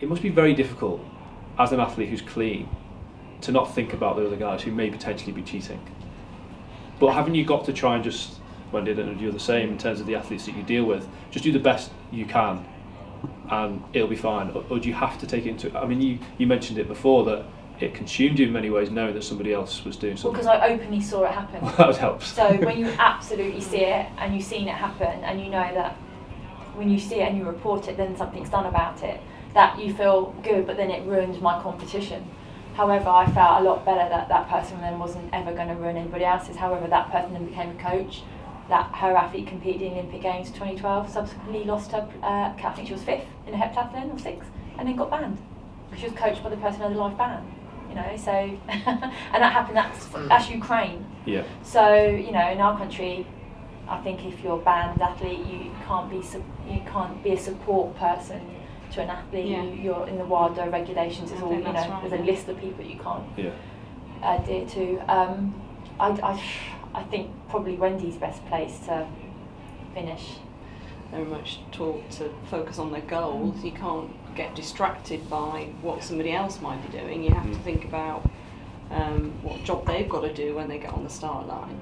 it must be very difficult as an athlete who's clean to not think about the other guys who may potentially be cheating. But haven't you got to try and just, Wendy, I don't know if you're the same in terms of the athletes that you deal with, just do the best you can and it'll be fine? Or do you have to take it into, I mean, you mentioned it before that it consumed you in many ways knowing that somebody else was doing something. Well, because I openly saw it happen. Well, that helps. So when you absolutely see it and you've seen it happen and you know that when you see it and you report it, then something's done about it, that you feel good, but then it ruins my competition. However, I felt a lot better that that person then wasn't ever going to ruin anybody else's. However, that person then became a coach. That her athlete competed in the Olympic Games 2012, subsequently lost her, I think she was 5th in a heptathlon or 6th, and then got banned because she was coached by the person who had a life ban. You know, so and that happened. That's Ukraine. Yeah. So you know, in our country, I think if you're a banned athlete, you can't be a support person to an athlete. Yeah. You're in the WADA regulations. It's all, you know, right, there's a list of people you can't Yeah. adhere to. I think probably Wendy's best place to finish. Very much taught to focus on their goals. You can't get distracted by what somebody else might be doing. You have to think about what job they've got to do when they get on the start line.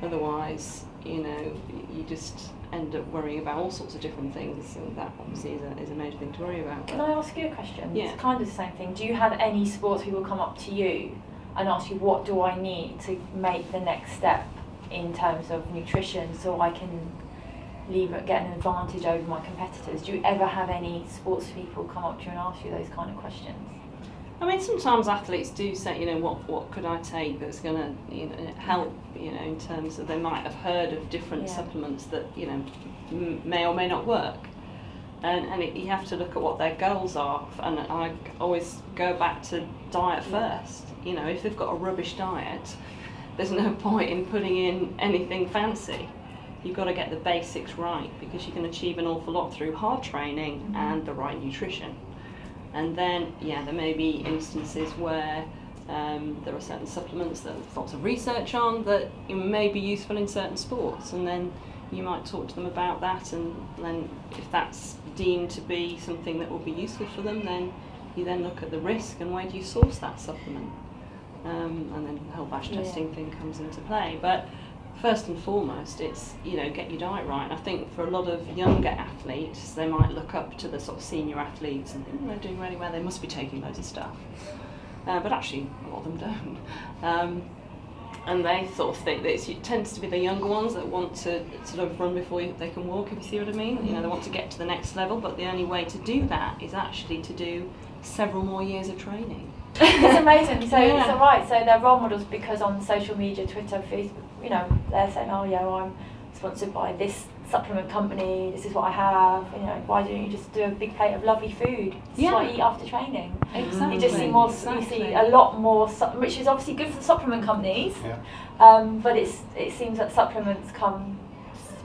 Otherwise, you know, you just end up worrying about all sorts of different things, and that obviously is a major thing to worry about. Can I ask you a question? Yeah. It's kind of the same thing. Do you have any sports people come up to you and ask you, what do I need to make the next step in terms of nutrition so I can get an advantage over my competitors? Do you ever have any sports people come up to you and ask you those kind of questions? I mean, sometimes athletes do say, you know, what could I take that's going to, you know, help, you know, in terms of they might have heard of different supplements that, you know, may or may not work. And you have to look at what their goals are, and I always go back to diet first. You know, if they've got a rubbish diet, there's no point in putting in anything fancy. You've got to get the basics right, because you can achieve an awful lot through hard training and the right nutrition. And then, yeah, there may be instances where there are certain supplements that there's lots of research on that may be useful in certain sports, and then you might talk to them about that, and then if that's deemed to be something that will be useful for them, then you then look at the risk and where do you source that supplement. And then the whole batch testing thing comes into play. But first and foremost, it's, you know, get your diet right. And I think for a lot of younger athletes, they might look up to the sort of senior athletes and think, they're doing really well, they must be taking loads of stuff. But actually, a lot of them don't. And they sort of think that it tends to be the younger ones that want to sort of run before they can walk, if you see what I mean. You know, they want to get to the next level, but the only way to do that is actually to do several more years of training. It's amazing. So it's all right. So they're role models because on social media, Twitter, Facebook, you know, they're saying, oh yeah, well, I'm sponsored by this supplement company, this is what I have, you know, why don't you just do a big plate of lovely food? This is what I eat after training. Exactly. You just see more, you see a lot more, which is obviously good for the supplement companies, but it seems that supplements come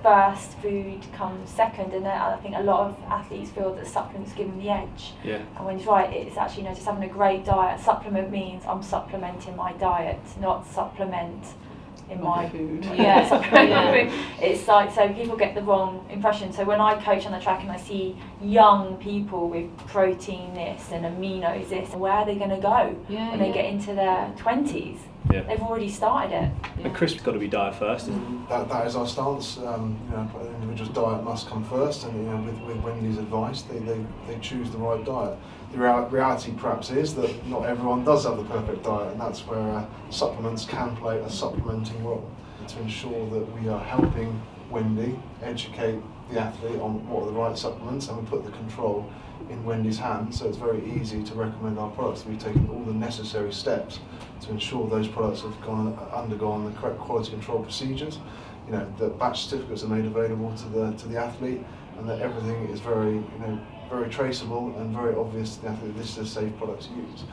first, food comes second, and I think a lot of athletes feel that supplements give them the edge. Yeah. And when it's right, it's actually, you know, just having a great diet. Supplement means I'm supplementing my diet, not supplement in my food. Yeah, supplement my food. It's like, so people get the wrong impression. So when I coach on the track and I see young people with protein this and aminos this, where are they going to go when they get into their 20s? Yeah. They've already started it. And Chris has got to be diet first. That is our stance. You know, an individual's diet must come first, and you know, with Wendy's advice, they choose the right diet. The reality perhaps is that not everyone does have the perfect diet, and that's where supplements can play a supplementing role to ensure that we are helping Wendy educate the athlete on what are the right supplements, and we put the control in Wendy's hands, so it's very easy to recommend our products. We've taken all the necessary steps to ensure those products have undergone the correct quality control procedures. You know, that batch certificates are made available to the athlete, and that everything is very, you know, very traceable and very obvious to the athlete. This is a safe product to use.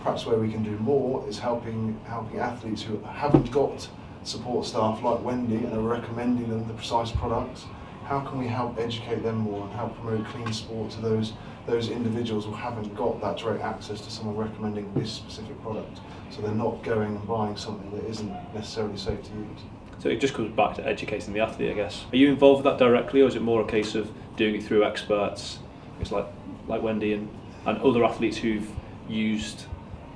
Perhaps where we can do more is helping athletes who haven't got support staff like Wendy and are recommending them the precise products. How can we help educate them more and help promote clean sport to those individuals who haven't got that direct access to someone recommending this specific product, so they're not going and buying something that isn't necessarily safe to use. So it just comes back to educating the athlete, I guess. Are you involved with that directly, or is it more a case of doing it through experts? It's like Wendy and and other athletes who've used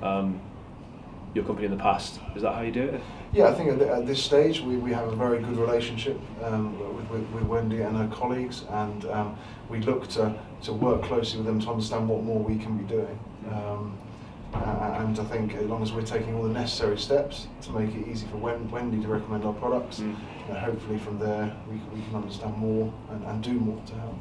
your company in the past? Is that how you do it? Yeah, I think at this stage we have a very good relationship with Wendy and her colleagues, and we look to work closely with them to understand what more we can be doing. And I think as long as we're taking all the necessary steps to make it easy for Wendy to recommend our products, hopefully from there we can understand more and do more to help.